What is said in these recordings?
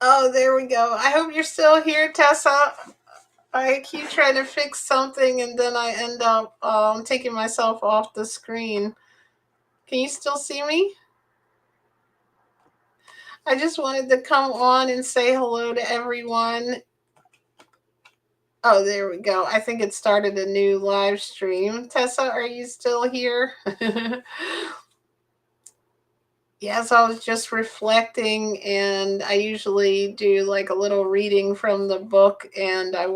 Oh, there we go. I hope you're still here, Tessa. I keep trying to fix something and then I end up taking myself off the screen. Can you still see me? I just wanted to come on and say hello to everyone. Oh, there we go. I think it started a new live stream. Tessa, are you still here? Yes, I was just reflecting, and I usually do like a little reading from the book. And I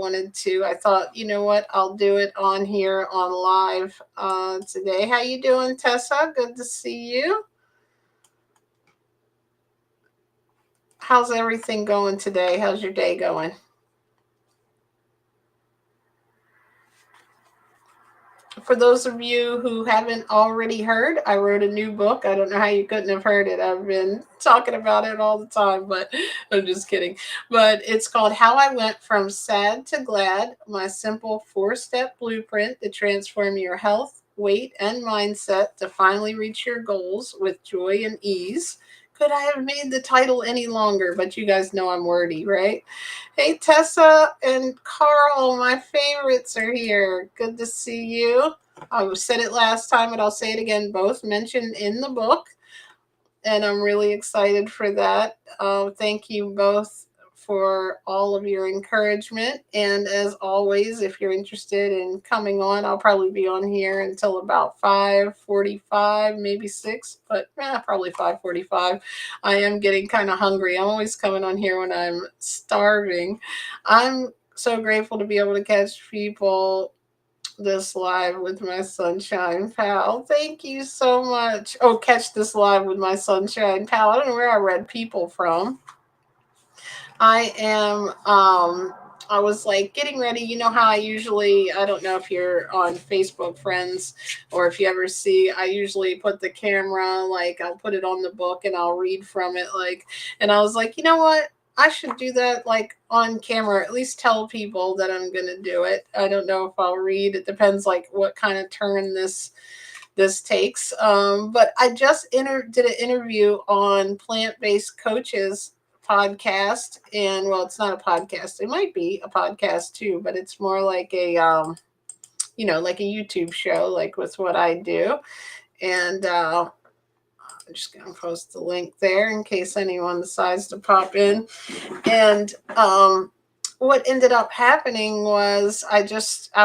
thought, you know what, I'll do it on here on live today. How you doing, Tessa? Good to see you. How's everything going today? How's your day going? For those of you who haven't already heard, I wrote a new book. I don't know how you couldn't have heard it. I've been talking about it all the time, but I'm just kidding. But it's called How I Went from Sad to Glad, my simple 4-step blueprint to transform your health, weight, and mindset to finally reach your goals with joy and ease. Could I have made the title any longer? But you guys know I'm wordy, right? Hey, Tessa and Carl, my favorites are here. Good to see you. I said it last time, but I'll say it again. Both mentioned in the book, and I'm really excited for that. Thank you both for all of your encouragement. And as always, if you're interested in coming on, I'll probably be on here until about 5:45, maybe 6, but probably 5:45. I am getting kind of hungry. I'm always coming on here when I'm starving. I'm so grateful to be able to catch people this live with my sunshine pal. Thank you so much. Oh, catch this live with my sunshine pal. I don't know where I read people from. I am I was like getting ready. You know how I don't know if you're on Facebook friends or if you ever see, I usually put the camera, like I'll put it on the book and I'll read from it. And I was like, you know what? I should do that like on camera, at least tell people that I'm going to do it. I don't know if I'll read. It depends like what kind of turn this takes. But I just did an interview on plant-based coaches podcast, and well, it's not a podcast, it might be a podcast too, but it's more like a like a YouTube show, like with what I do. And I'm just gonna post the link there in case anyone decides to pop in. And what ended up happening was I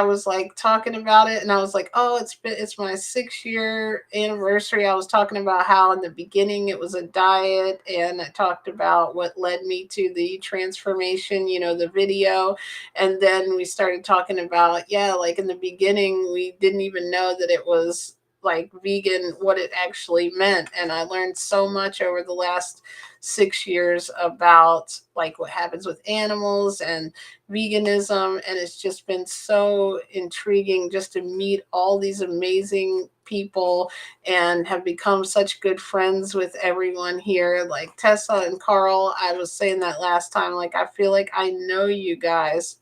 was like talking about it, and I was like, oh, it's my 6-year anniversary. I was talking about how in the beginning it was a diet, and I talked about what led me to the transformation, the video. And then we started talking about, yeah, like in the beginning we didn't even know that it was like vegan, what it actually meant. And I learned so much over the last 6 years about like what happens with animals and veganism. And it's just been so intriguing just to meet all these amazing people and have become such good friends with everyone here, like Tessa and Carl. I was saying that last time, like I feel like I know you guys.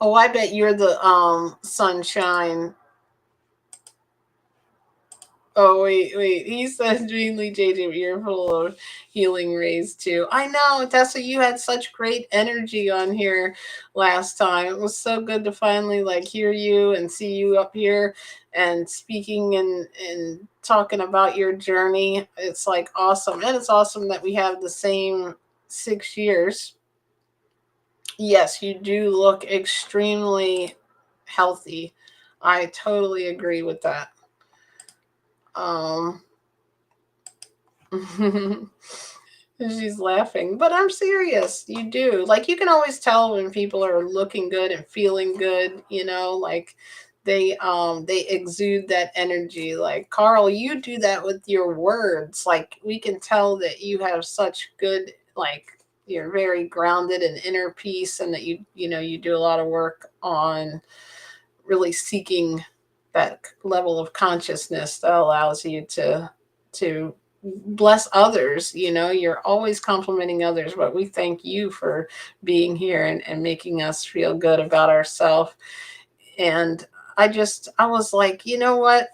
Oh, I bet you're the sunshine. Oh, wait. He says Dreamly JJ, but you're full of healing rays too. I know, Tessa, you had such great energy on here last time. It was so good to finally like hear you and see you up here and speaking and talking about your journey. It's like awesome. And it's awesome that we have the same 6 years. Yes, you do look extremely healthy. I totally agree with that. Um She's laughing, but I'm serious. You do. Like you can always tell when people are looking good and feeling good, like they exude that energy. Like Carl, you do that with your words. Like we can tell that you have such good like you're very grounded in inner peace, and that you do a lot of work on really seeking that level of consciousness that allows you to bless others. You're always complimenting others, but we thank you for being here and making us feel good about ourselves. And I was like, you know what,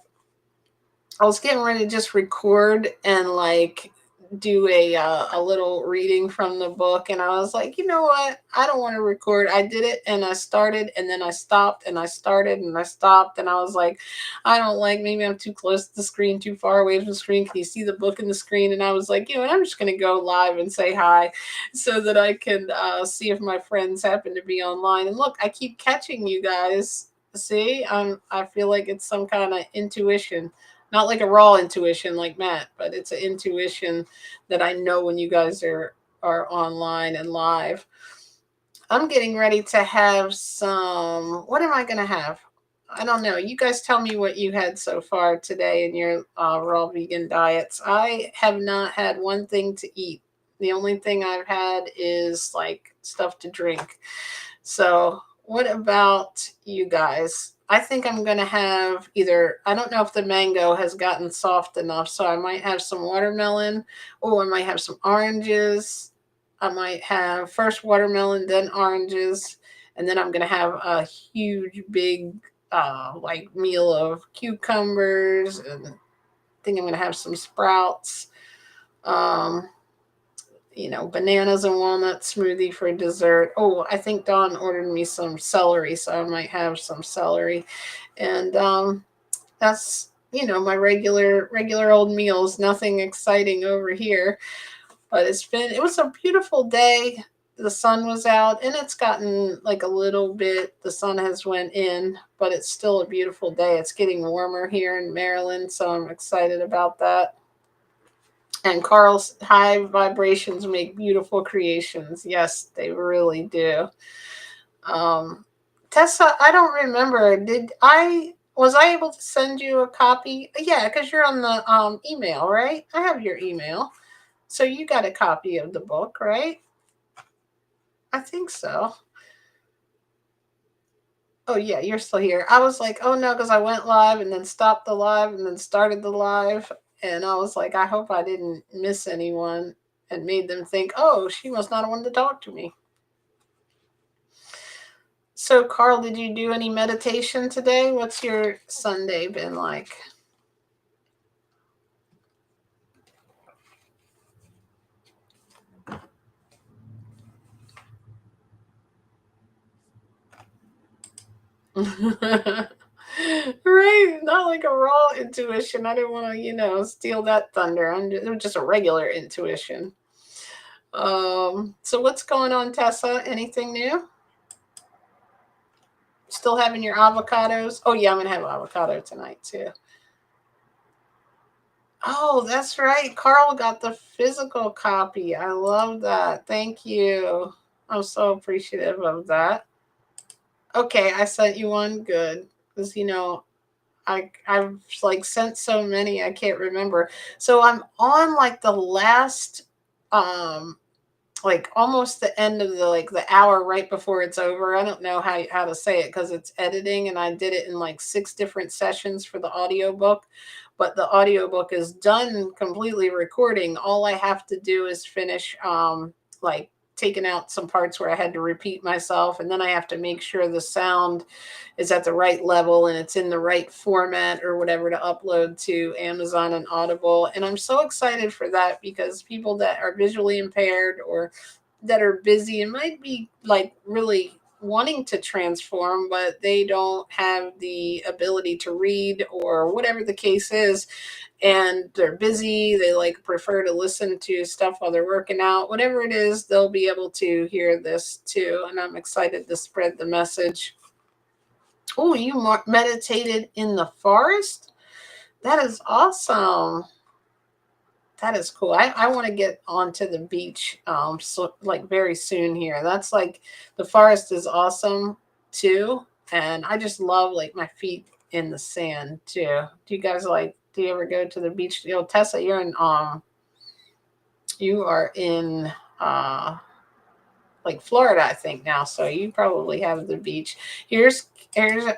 I was getting ready to just record and like do a little reading from the book, and I was like, you know what? I don't want to record. I did it and I started and then I stopped and I started and I stopped, and I was like, I don't like, maybe I'm too close to the screen, too far away from the screen. Can you see the book in the screen? And I was like, you know what? I'm just going to go live and say hi so that I can see if my friends happen to be online. And look, I keep catching you guys. See, I feel like it's some kind of intuition, not like a raw intuition like Matt, but it's an intuition that I know when you guys are online and live. I'm getting ready to have some. What am I going to have? I don't know. You guys tell me what you had so far today in your raw vegan diets. I have not had one thing to eat. The only thing I've had is like stuff to drink. So, what about you guys? I think I'm going to have either, I don't know if the mango has gotten soft enough, so I might have some watermelon. Oh, I might have some oranges. I might have first watermelon, then oranges, and then I'm going to have a huge, big, like meal of cucumbers, and I think I'm going to have some sprouts. Um, Bananas and walnut smoothie for dessert. Oh, I think Dawn ordered me some celery, so I might have some celery. And that's, my regular old meals, nothing exciting over here. But it was a beautiful day. The sun was out, and it's gotten like a little bit, the sun has went in, but it's still a beautiful day. It's getting warmer here in Maryland, so I'm excited about that. And Carl's high vibrations make beautiful creations. Yes, they really do. Um, Tessa, I don't remember. Was I able to send you a copy? Yeah, because you're on the email, right? I have your email. So you got a copy of the book, right? I think so. Oh yeah, you're still here. I was like, oh no, because I went live and then stopped the live and then started the live. And I was like, I hope I didn't miss anyone and made them think, oh, she must not have wanted to talk to me. So, Carl, did you do any meditation today? What's your Sunday been like? Right, not like a raw intuition. I didn't want to, steal that thunder. It was just a regular intuition. So what's going on, Tessa? Anything new? Still having your avocados? Oh yeah, I'm gonna have avocado tonight too. Oh, that's right. Carl got the physical copy. I love that. Thank you. I'm so appreciative of that. Okay, I sent you one. Good, because I've like sent so many I can't remember. So I'm on like the last like almost the end of the hour right before it's over. I don't know how to say it because it's editing, and I did it in like 6 different sessions for the audiobook, but the audiobook is done completely recording. All I have to do is finish like taking out some parts where I had to repeat myself, and then I have to make sure the sound is at the right level and it's in the right format or whatever to upload to Amazon and Audible. And I'm so excited for that because people that are visually impaired or that are busy and might be like really wanting to transform, but they don't have the ability to read or whatever the case is, and they're busy, they like prefer to listen to stuff while they're working out, whatever it is, they'll be able to hear this too. And I'm excited to spread the message. Oh, you meditated in the forest? That is awesome. That is cool. I want to get onto the beach so like very soon here. That's like the forest is awesome too. And I just love like my feet in the sand too. Do you ever go to the beach? Tessa, you are in like Florida, I think now. So you probably have the beach. Here's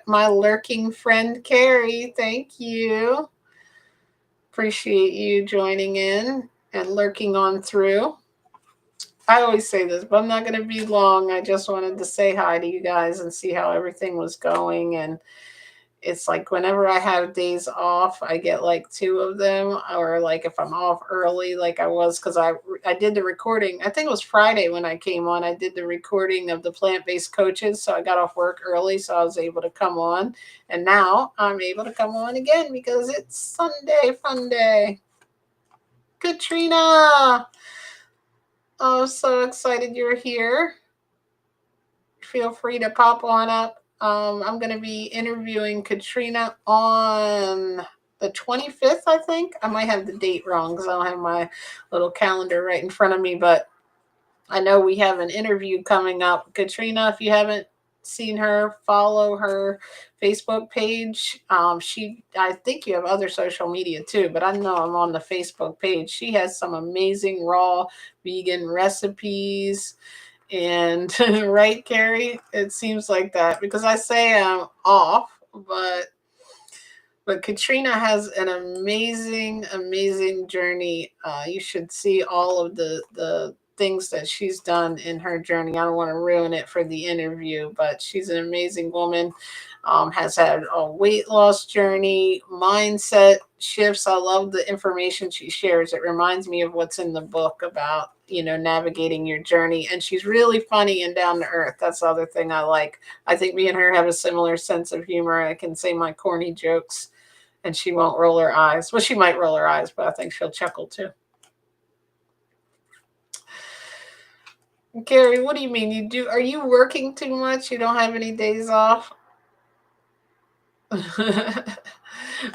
my lurking friend Carrie. Thank you. Appreciate you joining in and lurking on through. I always say this, but I'm not going to be long. I just wanted to say hi to you guys and see how everything was going. And it's like whenever I have days off, I get like two of them, or like if I'm off early, like I was, because I did the recording. I think it was Friday when I came on. I did the recording of the plant-based coaches, so I got off work early, so I was able to come on, and now I'm able to come on again because it's Sunday, fun day. Katrina, oh, so excited you're here. Feel free to pop on up. I'm going to be interviewing Katrina on the 25th, I think. I might have the date wrong because I don't have my little calendar right in front of me, but I know we have an interview coming up. Katrina, if you haven't seen her, follow her Facebook page. I think you have other social media too, but I know I'm on the Facebook page. She has some amazing raw vegan recipes. And right, Carrie, it seems like that because I say I'm off, but Katrina has an amazing, amazing journey. You should see all of the things that she's done in her journey. I don't want to ruin it for the interview, but she's an amazing woman. Has had a weight loss journey, mindset shifts. I love the information she shares. It reminds me of what's in the book about, navigating your journey. And she's really funny and down to earth. That's the other thing I like. I think me and her have a similar sense of humor. I can say my corny jokes and she won't roll her eyes. Well, she might roll her eyes, but I think she'll chuckle too. Gary, what do you mean? Are you working too much? You don't have any days off?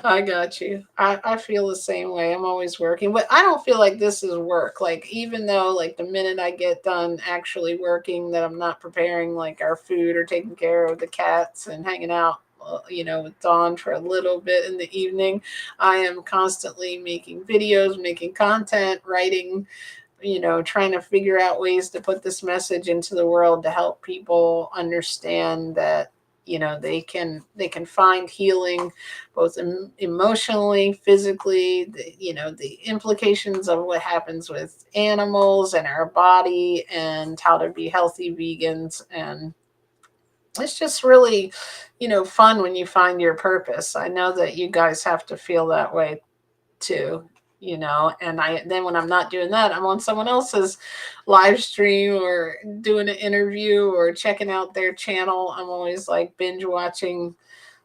I got you. I feel the same way. I'm always working, but I don't feel like this is work. Like, even though, like, the minute I get done actually working, that I'm not preparing like our food or taking care of the cats and hanging out, with Dawn for a little bit in the evening, I am constantly making videos, making content, writing, trying to figure out ways to put this message into the world to help people understand that they can find healing both emotionally, physically, the implications of what happens with animals and our body, and how to be healthy vegans. And it's just really fun when you find your purpose. I know that you guys have to feel that way too. And I then when I'm not doing that, I'm on someone else's live stream or doing an interview or checking out their channel. I'm always like binge watching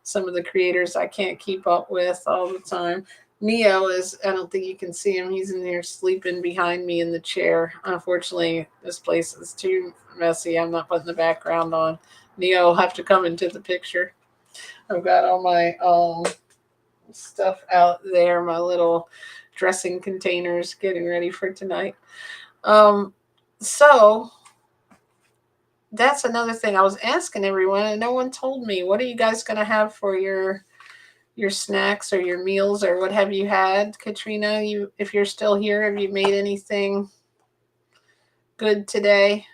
some of the creators I can't keep up with all the time. Neo is, I don't think you can see him, he's in there sleeping behind me in the chair. Unfortunately, this place is too messy. I'm not putting the background on. Neo will have to come into the picture. I've got all my stuff out there, my little dressing containers, getting ready for tonight. So that's another thing I was asking everyone, and no one told me. What are you guys going to have for your snacks or your meals, or what have you had, Katrina? If you're still here, have you made anything good today?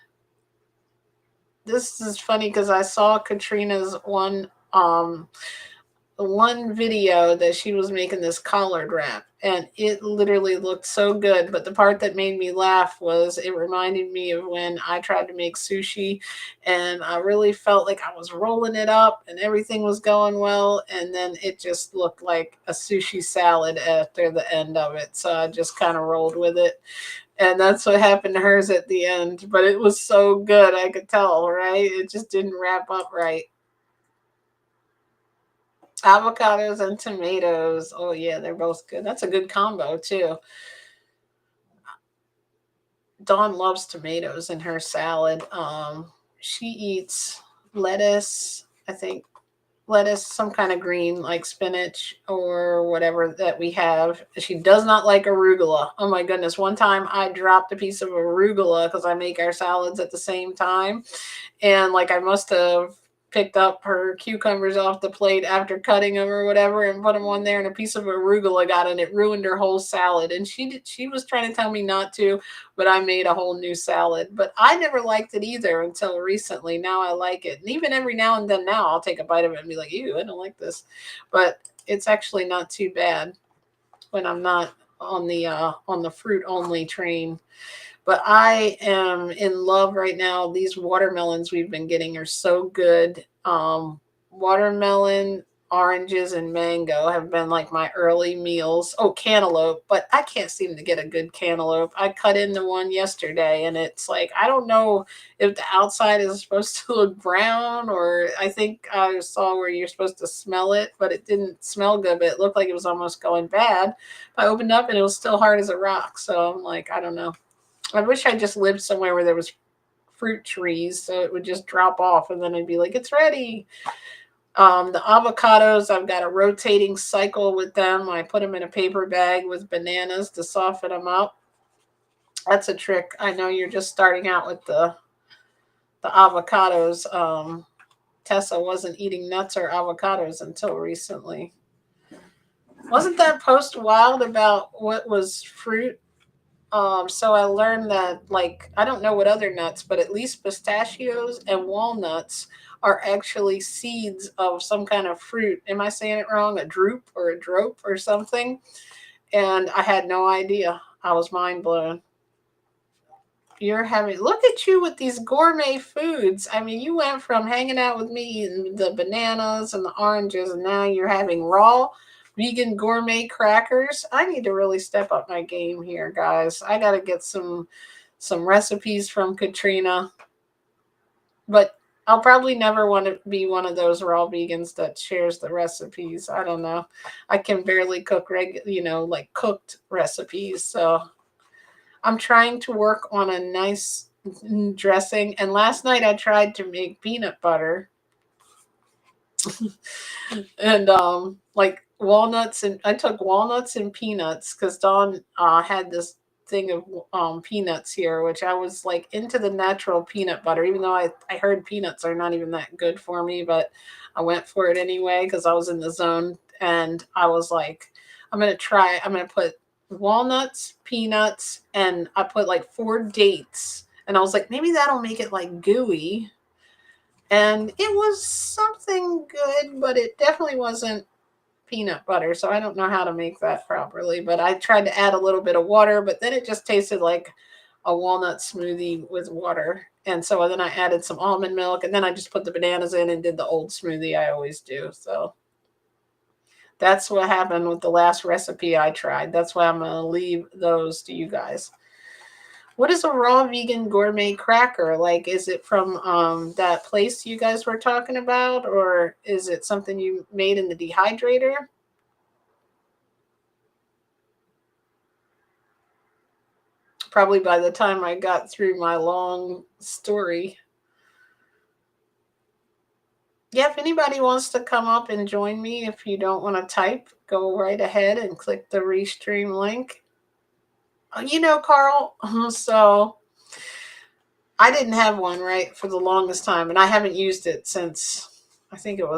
This is funny because I saw Katrina's one video that she was making this collard wrap, and it literally looked so good. But the part that made me laugh was it reminded me of when I tried to make sushi, and I really felt like I was rolling it up and everything was going well, and then it just looked like a sushi salad after the end of it. So I just kind of rolled with it, and that's what happened to hers at the end. But it was so good, I could tell, right? It just didn't wrap up right. Avocados and tomatoes. Oh yeah, they're both good. That's a good combo too. Dawn loves tomatoes in her salad. She eats lettuce, I think lettuce, some kind of green like spinach or whatever that we have. She does not like arugula. Oh my goodness. One time I dropped a piece of arugula because I make our salads at the same time. And like I must have picked up her cucumbers off the plate after cutting them or whatever and put them on there, and a piece of arugula got in it, ruined her whole salad. And she was trying to tell me not to, but I made a whole new salad. But I never liked it either until recently. Now I like it, and even every now and then now I'll take a bite of it and be like, ew, I don't like this. But it's actually not too bad when I'm not on the fruit only train. But I am in love right now. These watermelons we've been getting are so good. Watermelon oranges and mango have been like my early meals. Oh, cantaloupe, but I can't seem to get a good cantaloupe. I cut into one yesterday and it's like, I don't know if the outside is supposed to look brown, or I think I saw where you're supposed to smell it, but it didn't smell good, but it looked like it was almost going bad. I opened up and it was still hard as a rock. So I'm like, I don't know. I wish I just lived somewhere where there was fruit trees so it would just drop off and then I'd be like, it's ready. The avocados, I've got a rotating cycle with them. I put them in a paper bag with bananas to soften them up. That's a trick. I know you're just starting out with the avocados. Tessa wasn't eating nuts or avocados until recently. Wasn't that post wild about what was fruit? So I learned that, like, I don't know what other nuts, but at least pistachios and walnuts are actually seeds of some kind of fruit. Am I saying it wrong? A drupe or a drope or something? And I had no idea. I was mind blown. You're having, look at you with these gourmet foods. I mean, you went from hanging out with me eating the bananas and the oranges, and now you're having raw vegan gourmet crackers. I need to really step up my game here, guys. I got to get some recipes from Katrina, but I'll probably never want to be one of those raw vegans that shares the recipes. I don't know. I can barely cook like cooked recipes, so I'm trying to work on a nice dressing. And last night I tried to make peanut butter and like walnuts, and I took walnuts and peanuts because Dawn had this thing of peanuts here, which I was like into the natural peanut butter, even though I heard peanuts are not even that good for me, but I went for it anyway because I was in the zone and I was like, I'm gonna put walnuts, peanuts, and I put like 4 dates, and I was like, maybe that'll make it like gooey, and it was something good, but it definitely wasn't peanut butter. So I don't know how to make that properly. But I tried to add a little bit of water, but then it just tasted like a walnut smoothie with water. And so then I added some almond milk, and then I just put the bananas in and did the old smoothie I always do. So that's what happened with the last recipe I tried. That's why I'm going to leave those to you guys. What is a raw vegan gourmet cracker? Like, is it from that place you guys were talking about, or is it something you made in the dehydrator? Probably by the time I got through my long story. Yeah, if anybody wants to come up and join me, if you don't want to type, go right ahead and click the Restream link. Carl, so I didn't have one, right, for the longest time, and I haven't used it since I think it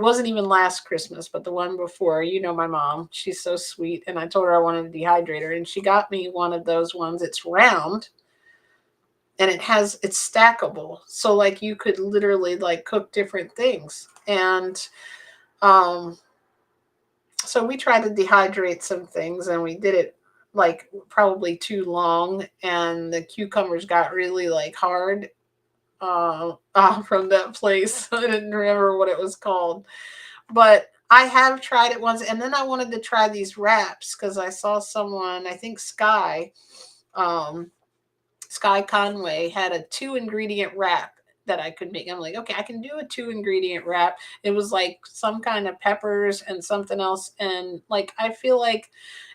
wasn't even last Christmas, but the one before. My mom, she's so sweet, and I told her I wanted a dehydrator, and she got me one of those ones. It's round and it's stackable. So like you could literally like cook different things. And um so we tried to dehydrate some things and we did it like probably too long, and the cucumbers got really like hard from that place. I didn't remember what it was called, but I have tried it once, and then I wanted to try these wraps because I saw someone, I think um, Sky Conway had a 2 ingredient wrap that I could make. I'm like, okay, I can do a 2 ingredient wrap. It was like some kind of peppers and something else. And like, I feel like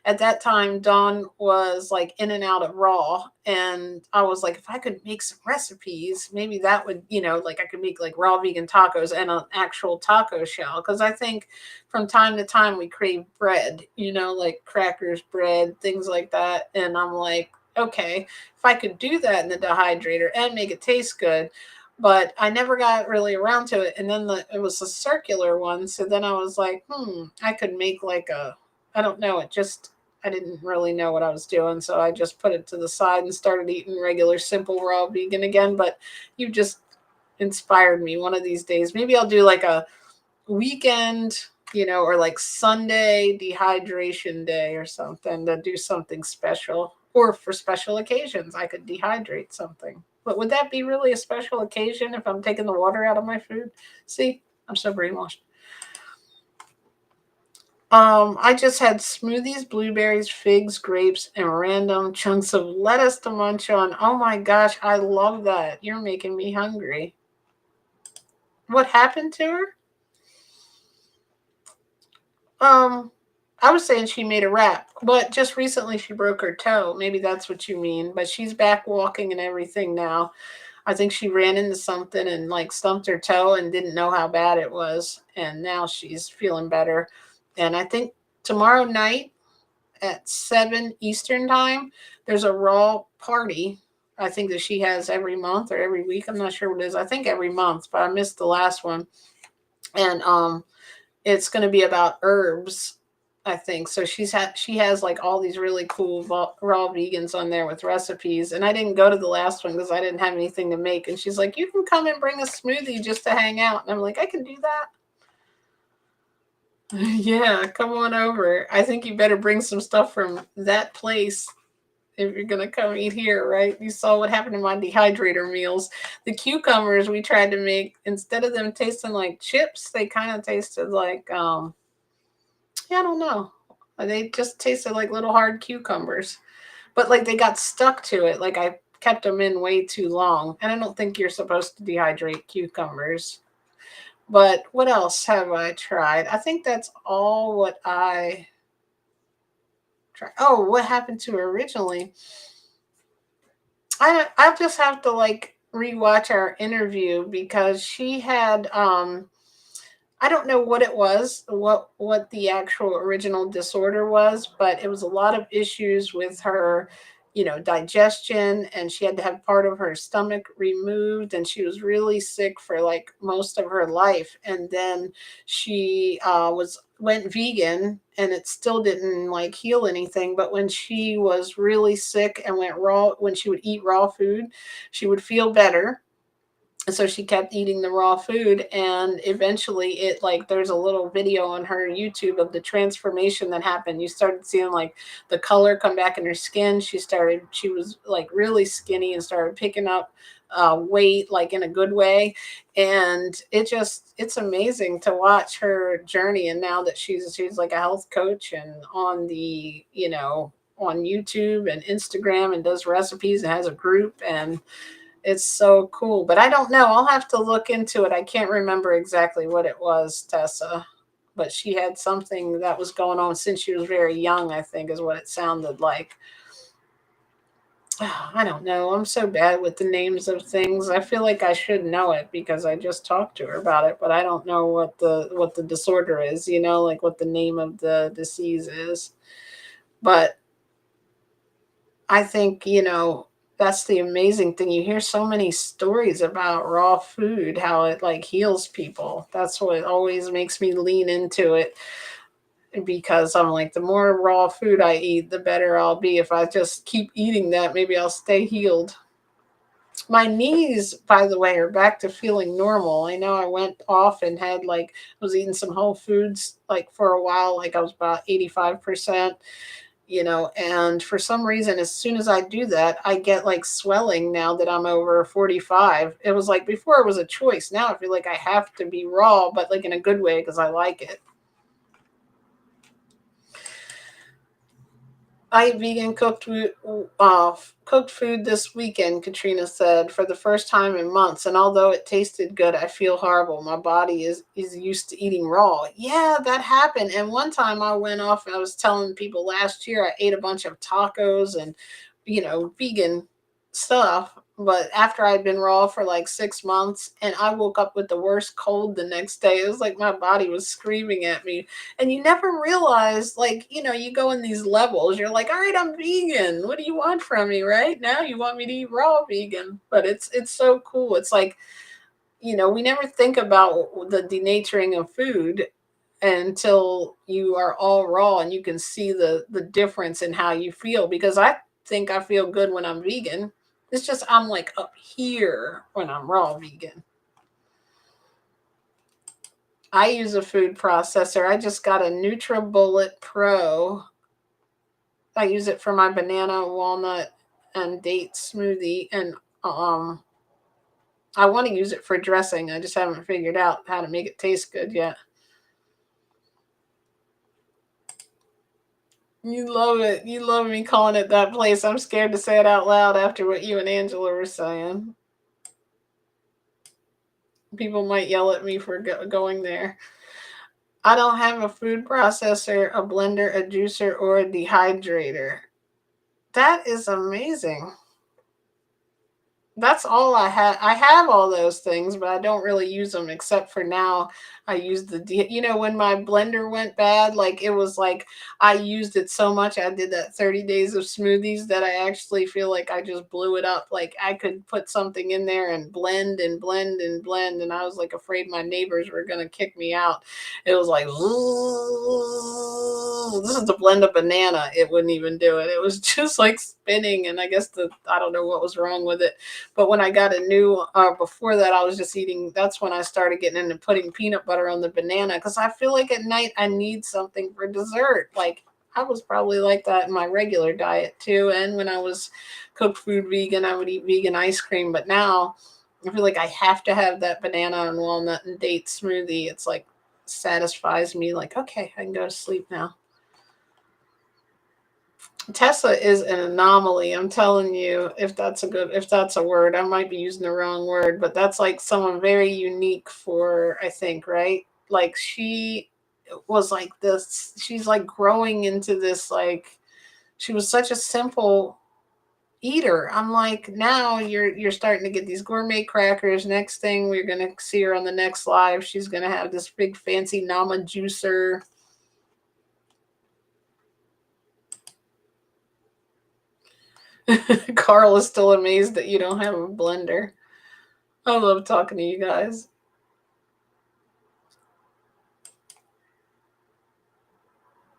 at that time, Dawn was like in and out of raw. And I was like, if I could make some recipes, maybe that would, like I could make like raw vegan tacos and an actual taco shell. Cause I think from time to time we crave bread, like crackers, bread, things like that. And I'm like, okay, if I could do that in the dehydrator and make it taste good. But I never got really around to it. And then it was a circular one. So then I was like, I could make like I don't know. I didn't really know what I was doing. So I just put it to the side and started eating regular, simple, raw vegan again. But you just inspired me. One of these days, maybe I'll do like a weekend, or like Sunday dehydration day or something, to do something special. Or for special occasions, I could dehydrate something. But would that be really a special occasion if I'm taking the water out of my food? See, I'm so brainwashed. I just had smoothies, blueberries, figs, grapes, and random chunks of lettuce to munch on. Oh my gosh, I love that. You're making me hungry. What happened to her? Um, I was saying she made a rap, but just recently she broke her toe. Maybe that's what you mean. But she's back walking and everything now. I think she ran into something and like stumped her toe and didn't know how bad it was. And now she's feeling better. And I think tomorrow night at 7 Eastern time, there's a Raw party. I think that she has every month or every week. I'm not sure what it is. I think every month, but I missed the last one. And it's going to be about herbs, I think. So she has like all these really cool raw vegans on there with recipes. And I didn't go to the last one because I didn't have anything to make. And she's like, "You can come and bring a smoothie just to hang out." And I'm like, "I can do that." Yeah, come on over. I think you better bring some stuff from that place if you're gonna come eat here, right? You saw what happened to my dehydrator meals. The cucumbers we tried to make, instead of them tasting like chips, they kind of tasted like yeah, I don't know. They just tasted like little hard cucumbers, but like they got stuck to it. Like I kept them in way too long, and I don't think you're supposed to dehydrate cucumbers. But what else have I tried? I think that's all what I tried. Oh, what happened to her originally? I just have to like rewatch our interview because she had I don't know what it was, what the actual original disorder was, but it was a lot of issues with her, digestion, and she had to have part of her stomach removed, and she was really sick for like most of her life. And then she was went vegan, and it still didn't like heal anything. But when she was really sick and went raw, when she would eat raw food, she would feel better. So she kept eating the raw food, and eventually it like there's a little video on her YouTube of the transformation that happened. You started seeing like the color come back in her skin. She was like really skinny and started picking up weight like in a good way. And it's amazing to watch her journey. And now that she's like a health coach and on the on YouTube and Instagram and does recipes and has a group, and it's so cool. But I don't know. I'll have to look into it. I can't remember exactly what it was, Tessa. But she had something that was going on since she was very young, I think, is what it sounded like. I don't know. I'm so bad with the names of things. I feel like I should know it because I just talked to her about it, but I don't know what the disorder is, like what the name of the disease is. But I think, that's the amazing thing. You hear so many stories about raw food, how it like heals people. That's what always makes me lean into it because I'm like, the more raw food I eat, the better I'll be. If I just keep eating that, maybe I'll stay healed. My knees, by the way, are back to feeling normal. I know I went off and had like, was eating some whole foods like for a while, like I was about 85%. And for some reason, as soon as I do that, I get like swelling now that I'm over 45. It was like before it was a choice. Now I feel like I have to be raw, but like in a good way because I like it. I ate vegan cooked food this weekend, Katrina said, for the first time in months. And although it tasted good, I feel horrible. My body is used to eating raw. Yeah, that happened. And one time I went off and I was telling people last year I ate a bunch of tacos and, vegan stuff. But after I'd been raw for like 6 months, and I woke up with the worst cold the next day. It was like my body was screaming at me, and you never realize, like, you go in these levels. You're like, all right, I'm vegan, what do you want from me right now? You want me to eat raw vegan? But it's so cool. It's like, we never think about the denaturing of food until you are all raw and you can see the difference in how you feel. Because I think I feel good when I'm vegan. It's just I'm like up here when I'm raw vegan. I use a food processor. I just got a NutriBullet Pro. I use it for my banana, walnut, and date smoothie, and um, I want to use it for dressing. I just haven't figured out how to make it taste good yet. You love it. You love me calling it that place. I'm scared to say it out loud after what you and Angela were saying. People might yell at me for going there. I don't have a food processor, a blender, a juicer, or a dehydrator. That is amazing. That's all I have. I have all those things, but I don't really use them except for now. I use when my blender went bad, like it was like I used it so much. I did that 30 days of smoothies that I actually feel like I just blew it up. Like I could put something in there and blend and blend and blend. And I was like afraid my neighbors were going to kick me out. It was like, this is to blend a banana. It wouldn't even do it. It was just like spinning. And I guess I don't know what was wrong with it, but when I got a new, before that, I was just eating. That's when I started getting into putting peanut butter on the banana because I feel like at night I need something for dessert. Like I was probably like that in my regular diet too. And when I was cooked food vegan, I would eat vegan ice cream. But now I feel like I have to have that banana and walnut and date smoothie. It's like satisfies me. Like, okay, I can go to sleep now. Tesla is an anomaly. I'm telling you, if that's a word, I might be using the wrong word, but that's like someone very unique for, I think, right? Like she was like this, she's like growing into this, like, she was such a simple eater. I'm like, now you're starting to get these gourmet crackers. Next thing we're gonna see her on the next live, she's gonna have this big fancy Nama juicer. Carl is still amazed that you don't have a blender. I love talking to you guys.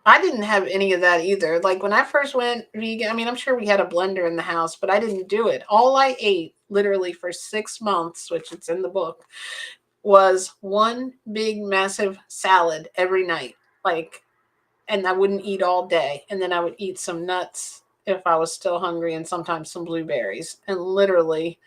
I didn't have any of that either. Like when I first went vegan, I mean, I'm sure we had a blender in the house, but I didn't do it. All I ate literally for 6 months, which it's in the book, was one big massive salad every night. Like, and I wouldn't eat all day. And then I would eat some nuts if I was still hungry and sometimes some blueberries. And literally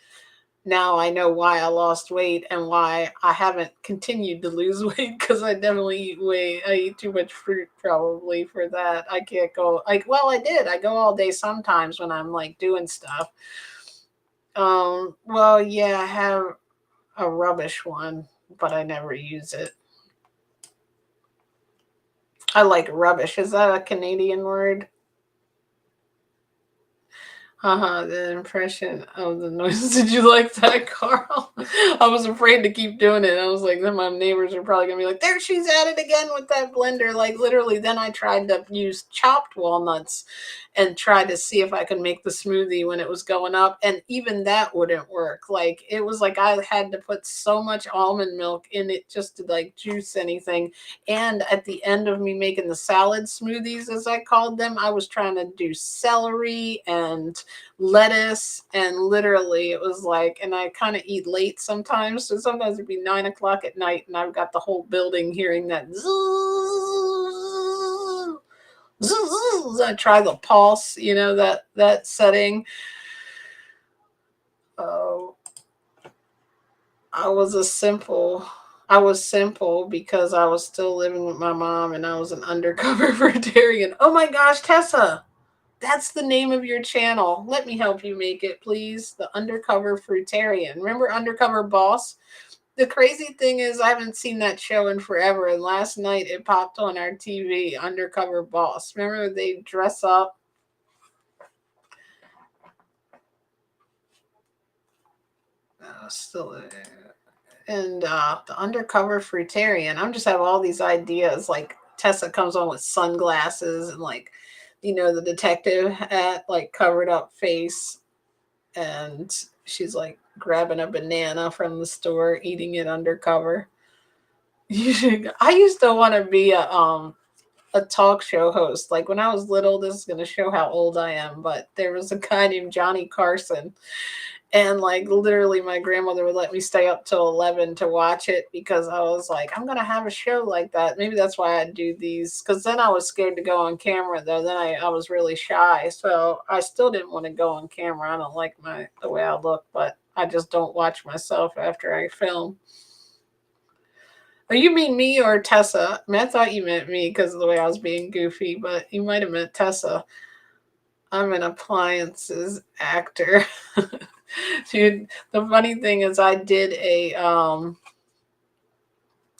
now I know why I lost weight and why I haven't continued to lose weight because I definitely eat weight. I eat too much fruit probably for that. I can't go like, well, I did. I go all day sometimes when I'm like doing stuff. Well, yeah, I have a rubbish one, but I never use it. I like rubbish. Is that a Canadian word? Haha, the impression of the noise. Did you like that, Carl? I was afraid to keep doing it. I was like, then my neighbors are probably gonna be like, there she's at it again with that blender. Like literally, then I tried to use chopped walnuts and try to see if I could make the smoothie when it was going up. And even that wouldn't work. Like it was like I had to put so much almond milk in it just to like juice anything. And at the end of me making the salad smoothies, as I called them, I was trying to do celery and lettuce, and literally it was like, and I kind of eat late sometimes, so sometimes it'd be 9 o'clock at night and I've got the whole building hearing that I try the pulse, that setting. Oh, I was a simple I was simple because I was still living with my mom and I was an undercover vegetarian. Oh my gosh, Tessa, that's the name of your channel. Let me help you make it, please. The Undercover Fruitarian. Remember Undercover Boss? The crazy thing is, I haven't seen that show in forever. And last night it popped on our TV, Undercover Boss. Remember they dress up? Still and the Undercover Fruitarian. I'm just have all these ideas. Like Tessa comes on with sunglasses and like, the detective hat, like covered up face, and she's like grabbing a banana from the store, eating it undercover. I used to want to be a talk show host. Like when I was little, this is gonna show how old I am, but there was a guy named Johnny Carson, and like literally my grandmother would let me stay up till 11 to watch it because I was like, I'm gonna have a show like that. Maybe that's why I do these, because then I was scared to go on camera though. Then I was really shy, so I still didn't want to go on camera. I don't like the way I look, but I just don't watch myself after I film. Oh, you mean me or Tessa? I mean, I thought you meant me because of the way I was being goofy, but you might have meant Tessa. I'm an appliances actor. Dude, the funny thing is I did a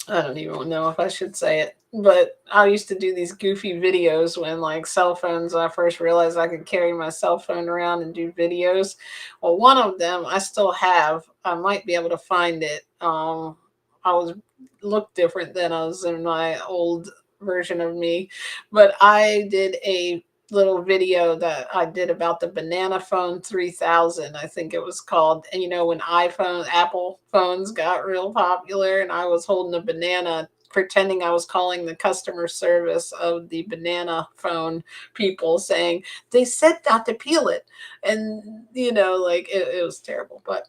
I don't even know if I should say it, but I used to do these goofy videos when like cell phones. I first realized I could carry my cell phone around and do videos. Well, one of them I still have. I might be able to find it. I was looked different than I was in my old version of me, but I did a little video that I did about the banana phone 3000, I think it was called. And you know, when Apple phones got real popular, and I was holding a banana pretending I was calling the customer service of the banana phone people, saying they said not to peel it. And you know, like it was terrible. But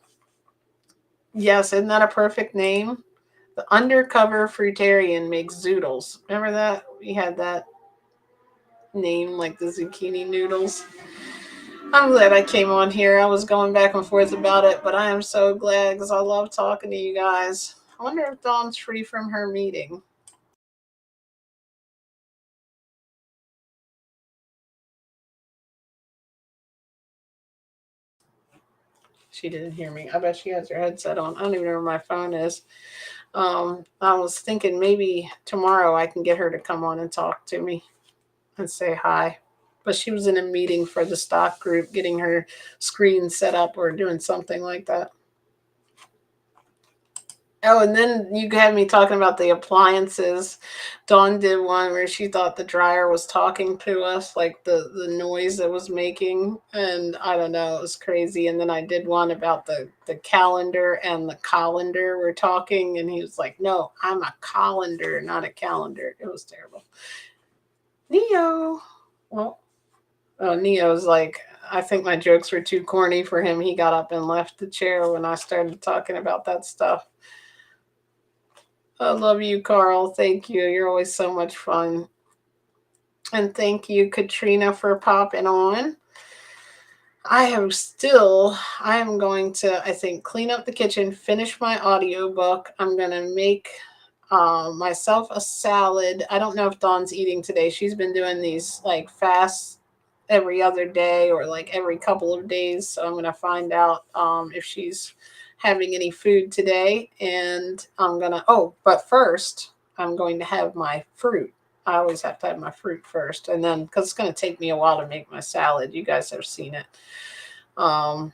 yes, isn't that a perfect name? The undercover fruitarian makes zoodles. Remember that? We had that name, like the zucchini noodles. I'm glad I came on here. I was going back and forth about it, but I am so glad because I love talking to you guys. I wonder if Dawn's free from her meeting. She didn't hear me. I bet she has her headset on. I don't even know where my phone is. I was thinking maybe tomorrow I can get her to come on and talk to me and say hi. But she was in a meeting for the stock group, getting her screen set up or doing something like that. Oh, and then you had me talking about the appliances. Dawn did one where she thought the dryer was talking to us, like the noise it was making, and I don't know, it was crazy. And then I did one about the calendar and the colander were talking, and he was like, "No, I'm a colander, not a calendar." It was terrible. Neo, well, oh, Neo's like, I think my jokes were too corny for him. He got up and left the chair when I started talking about that stuff. I love you, Carl. Thank you. You're always so much fun. And thank you, Katrina, for popping on. I am going to, I think, clean up the kitchen, finish my audiobook. I'm going to make myself a salad. I don't know if Dawn's eating today. She's been doing these like fasts every other day or like every couple of days. So I'm going to find out if she's having any food today. And I'm going to, oh, but first, I'm going to have my fruit. I always have to have my fruit first. And then, because it's going to take me a while to make my salad. You guys have seen it. Um,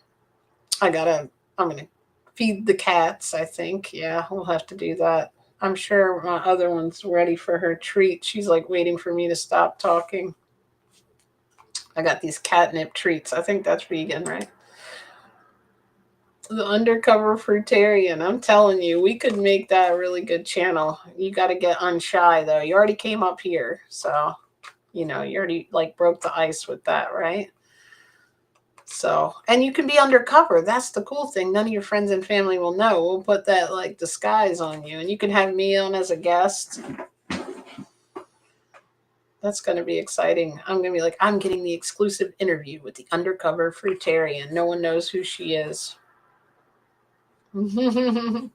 I'm going to feed the cats, I think. Yeah, we'll have to do that. I'm sure my other one's ready for her treat. She's like waiting for me to stop talking. I got these catnip treats. I think that's vegan, right? The undercover fruitarian. I'm telling you, we could make that a really good channel. You got to get unshy though. You already came up here, so you know you already like broke the ice with that, right? So, and you can be undercover. That's the cool thing. None of your friends and family will know. We'll put that like disguise on you, and you can have me on as a guest. That's going to be exciting. I'm going to be like, I'm getting the exclusive interview with the undercover fruitarian. No one knows who she is. um,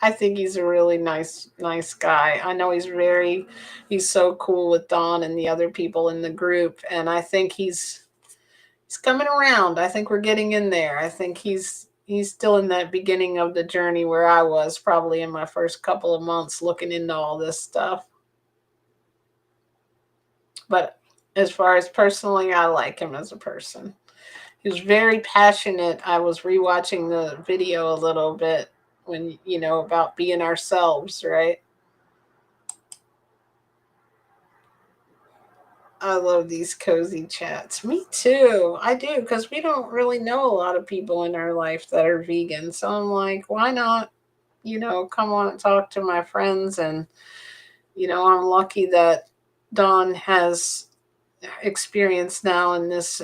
I think he's a really nice guy. I know he's so cool with Don and the other people in the group, and I think he's coming around. I think we're getting in there. I think he's still in that beginning of the journey where I was probably in my first couple of months looking into all this stuff. But as far as personally, I like him as a person. He was very passionate. I was rewatching the video a little bit when you know about being ourselves, right? I love these cozy chats. Me too. I do because we don't really know a lot of people in our life that are vegan. So I'm like, why not, you know, come on and talk to my friends? And, you know, I'm lucky that Dawn has experience now in this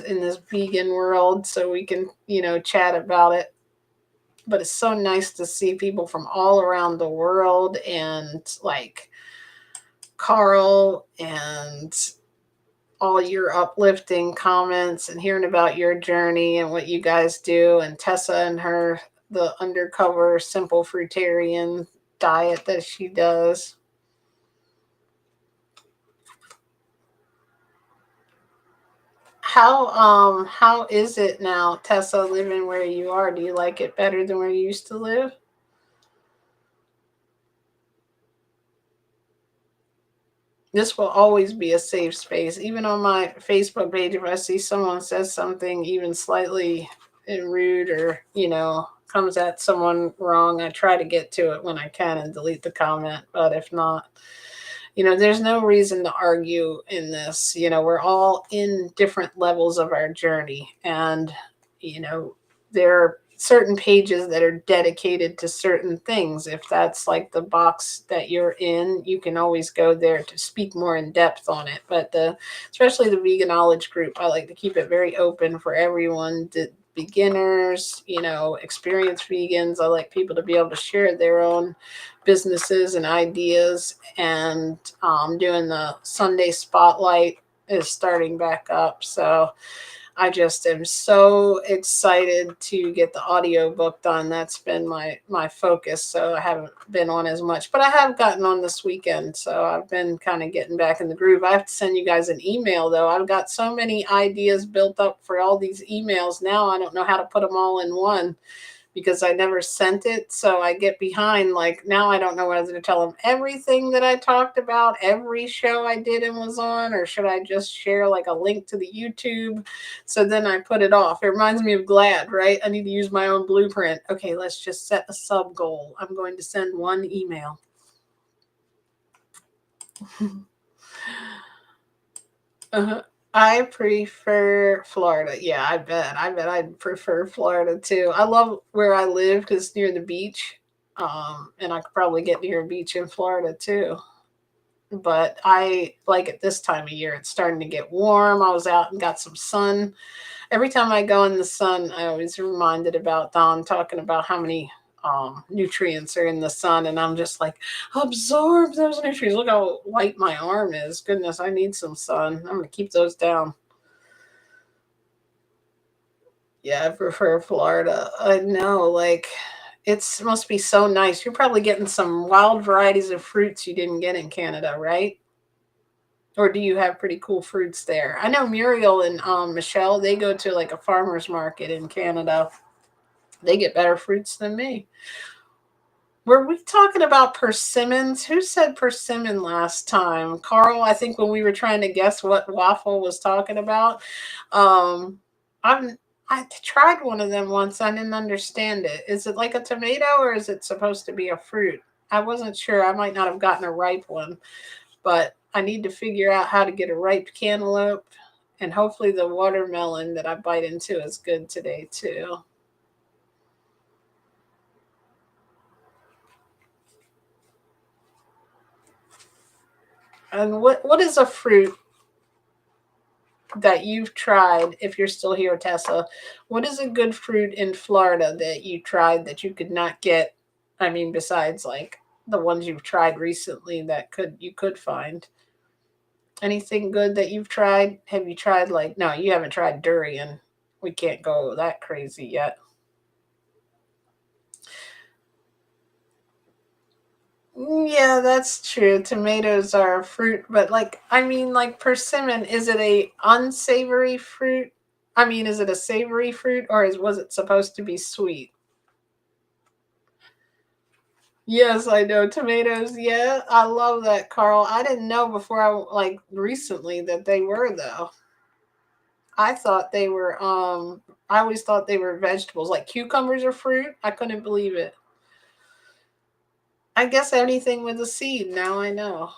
vegan world so we can, you know, chat about it. But it's so nice to see people from all around the world and like Carl and all your uplifting comments and hearing about your journey and what you guys do, and Tessa and her the undercover simple fruitarian diet that she does. How is it now, Tessa, living where you are? Do you like it better than where you used to live? This will always be a safe space. Even on my Facebook page, if I see someone says something even slightly rude or, comes at someone wrong, I try to get to it when I can and delete the comment. But if not, there's no reason to argue in this. We're all in different levels of our journey. And, there are certain pages that are dedicated to certain things. If that's like the box that you're in, you can always go there to speak more in depth on it. But especially the vegan knowledge group, I like to keep it very open for everyone. Beginners, experienced vegans. I like people to be able to share their own businesses and ideas. And doing the Sunday spotlight is starting back up. So I just am so excited to get the audiobook done. That's been my focus. So I haven't been on as much, but I have gotten on this weekend. So I've been kind of getting back in the groove. I have to send you guys an email though. I've got so many ideas built up for all these emails now. I don't know how to put them all in one because I never sent it. So I get behind. Like now I don't know whether to tell them everything that I talked about, every show I did and was on, or should I just share like a link to the YouTube? So then I put it off. It reminds me of GLAD, right? I need to use my own blueprint. Okay, let's just set a sub goal. I'm going to send one email. I prefer Florida. Yeah, I bet. I'd prefer Florida too. I love where I live because it's near the beach. And I could probably get near a beach in Florida too. But I like it this time of year. It's starting to get warm. I was out and got some sun. Every time I go in the sun, I always reminded about Don talking about how many nutrients are in the sun, and I'm just like, absorb those nutrients. Look how white my arm is. Goodness, I need some sun. I'm gonna keep those down. Yeah, I prefer Florida. I know, like it's must be so nice. You're probably getting some wild varieties of fruits you didn't get in Canada, right? Or do you have pretty cool fruits there? I know Muriel and Michelle, they go to like a farmer's market in Canada. They get better fruits than me. Were we talking about persimmons? Who said persimmon last time? Carl, I think when we were trying to guess what Waffle was talking about. Um, I'm I tried one of them once. I didn't understand it. Is it like a tomato or is it supposed to be a fruit? I wasn't sure. I might not have gotten a ripe one, but I need to figure out how to get a ripe cantaloupe. And hopefully the watermelon that I bite into is good today too. And what is a fruit that you've tried, if you're still here, Tessa? What is a good fruit in Florida that you tried that you could not get? I mean, besides like the ones you've tried recently that you could find. Anything good that you've tried? Have you tried like no, you haven't tried durian. We can't go that crazy yet. Yeah, that's true. Tomatoes are a fruit, but like I mean like persimmon, is it a unsavory fruit? I mean, is it a savory fruit or was it supposed to be sweet? Yes, I know tomatoes. Yeah, I love that, Carl. I didn't know before I like recently that they were though. I thought they were I always thought they were vegetables. Like cucumbers are fruit. I couldn't believe it. I guess anything with a seed, now I know.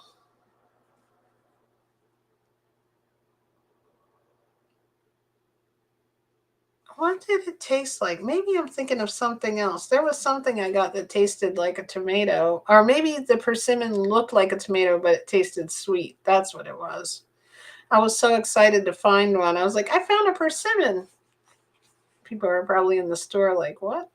What did it taste like? Maybe I'm thinking of something else. There was something I got that tasted like a tomato, or maybe the persimmon looked like a tomato, but it tasted sweet. That's what it was. I was so excited to find one. I was like, I found a persimmon. People are probably in the store like, what?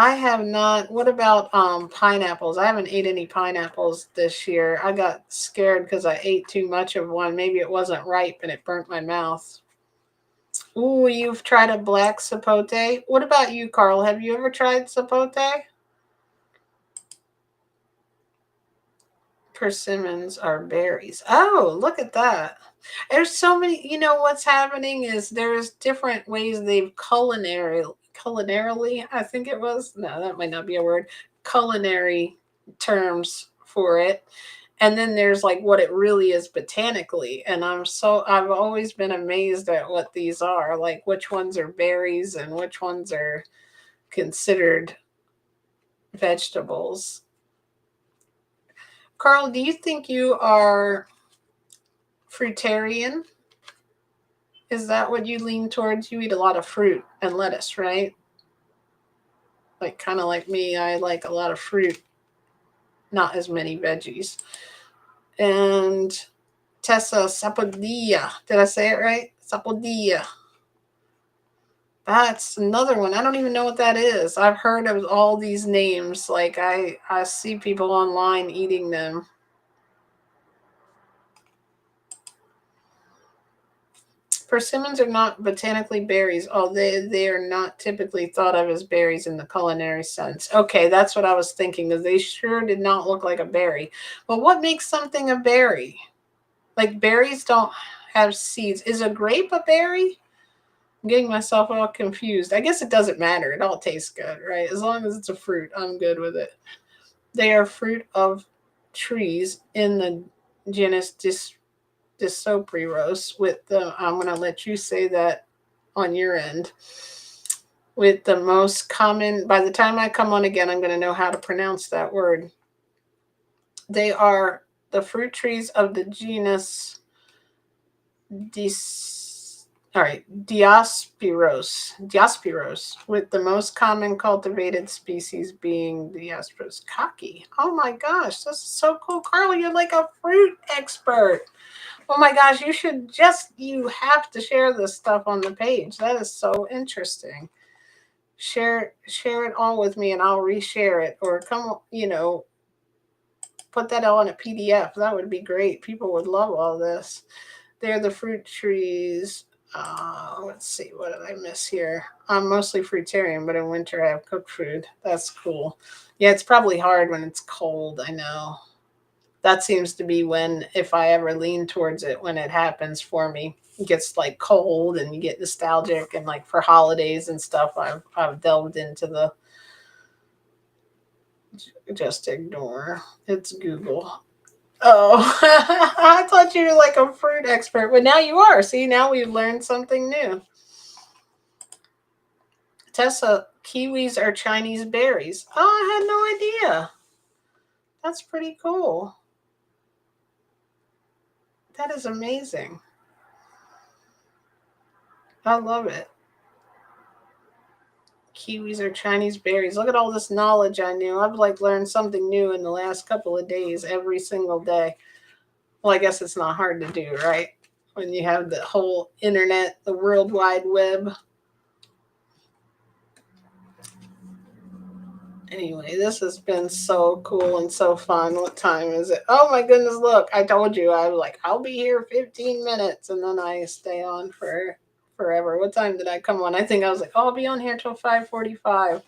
I have not. What about pineapples? I haven't ate any pineapples this year. I got scared because I ate too much of one. Maybe it wasn't ripe and it burnt my mouth. Ooh, you've tried a black sapote. What about you, Carl? Have you ever tried sapote? Persimmons are berries. Oh, look at that. There's so many, what's happening is there's different ways they've culinarily, I think it was. No, that might not be a word. Culinary terms for it. And then there's like what it really is botanically. And I've always been amazed at what these are, like which ones are berries and which ones are considered vegetables. Carl, do you think you are fruitarian? Is that what you lean towards? You eat a lot of fruit and lettuce, right? Like kind of like me, I like a lot of fruit, not as many veggies. And Tessa Sapodilla. Did I say it right? Sapodilla. That's another one. I don't even know what that is. I've heard of all these names. Like I see people online eating them. Persimmons are not botanically berries. Oh, they are not typically thought of as berries in the culinary sense. Okay, that's what I was thinking. Because they sure did not look like a berry. But what makes something a berry? Like berries don't have seeds. Is a grape a berry? I'm getting myself all confused. I guess it doesn't matter. It all tastes good, right? As long as it's a fruit, I'm good with it. They are fruit of trees in the genus Disopriros. With the, I'm going to let you say that on your end. With the most common, by the time I come on again, I'm going to know how to pronounce that word. They are the fruit trees of the genus Diospyros, with the most common cultivated species being Diospyros kaki. Oh my gosh, this is so cool. Carly, you're like a fruit expert. Oh my gosh, you have to share this stuff on the page. That is so interesting. Share it all with me and I'll reshare it, or put that on a PDF. That would be great. People would love all this. They're the fruit trees. Let's see, what did I miss here? I'm mostly fruitarian, but in winter I have cooked food. That's cool. Yeah, it's probably hard when it's cold. I know. That seems to be when, if I ever lean towards it, when it happens for me. It gets like cold and you get nostalgic, and like for holidays and stuff, I've delved into the, just ignore. It's Google. Oh, I thought you were like a fruit expert, but now you are. See, now we've learned something new. Tessa, kiwis are Chinese berries. Oh, I had no idea. That's pretty cool. That is amazing. I love it. Kiwis are Chinese berries. Look at all this knowledge I knew. I've like learned something new in the last couple of days every single day. Well, I guess it's not hard to do, right? When you have the whole internet, the World Wide Web. Anyway, this has been so cool and so fun. What time is it? Oh my goodness, look. I told you I was like, I'll be here 15 minutes, and then I stay on for forever. What time did I come on? I think I was like, oh, I'll be on here till 5:45.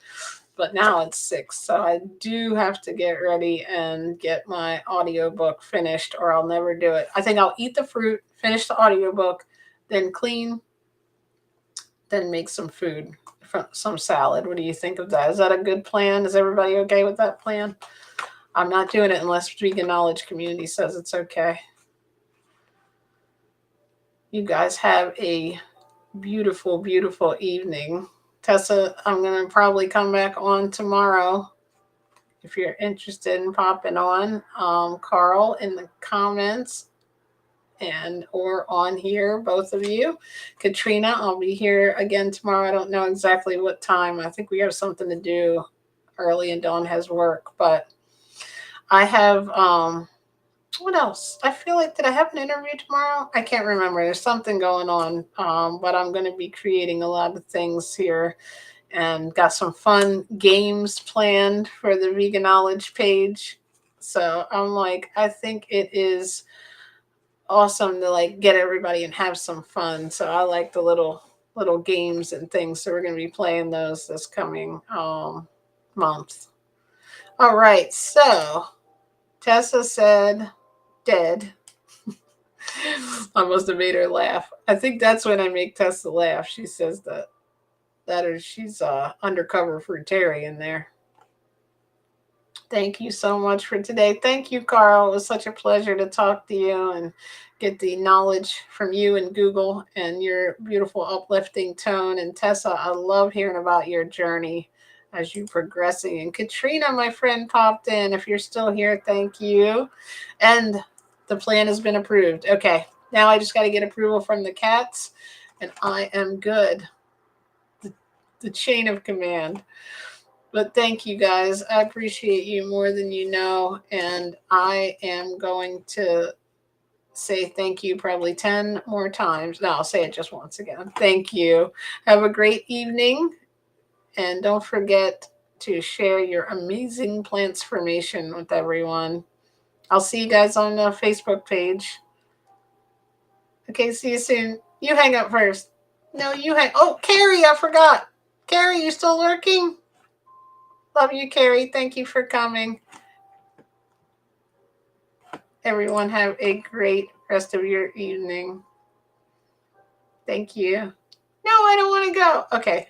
But now it's 6. So I do have to get ready and get my audiobook finished, or I'll never do it. I think I'll eat the fruit, finish the audiobook, then clean, then make some food, some salad. What do you think of that? Is that a good plan? Is everybody okay with that plan? I'm not doing it unless Vegan Knowledge Community says it's okay. You guys have a beautiful, beautiful evening. Tessa, I'm going to probably come back on tomorrow if you're interested in popping on. Carl in the comments, and or on here, both of you. Katrina, I'll be here again tomorrow. I don't know exactly what time. I think we have something to do early and Dawn has work, but I have what else? I feel like, did I have an interview tomorrow? I can't remember. There's something going on. But I'm going to be creating a lot of things here and got some fun games planned for the Vegan Knowledge page. So I'm like, I think it is awesome to like get everybody and have some fun. So I like the little little games and things. So we're going to be playing those this coming month. All right. So Tessa said dead. I must have made her laugh. I think that's when I make Tessa laugh. She says that or she's undercover for Terry in there. Thank you so much for today. Thank you, Carl. It was such a pleasure to talk to you and get the knowledge from you and Google and your beautiful uplifting tone. And Tessa, I love hearing about your journey as you progressing. And Katrina, my friend, popped in. If you're still here, thank you. And the plan has been approved. Okay, now I just got to get approval from the cats, and I am good. The chain of command. But thank you guys. I appreciate you more than you know. And I am going to say thank you probably 10 more times. No, I'll say it just once again. Thank you. Have a great evening. And don't forget to share your amazing transformation with everyone. I'll see you guys on the Facebook page. Okay, see you soon. You hang up first. No, you hang. Oh, Carrie, I forgot. Carrie, you still lurking? Love you, Carrie. Thank you for coming. Everyone have a great rest of your evening. Thank you. No, I don't want to go. Okay.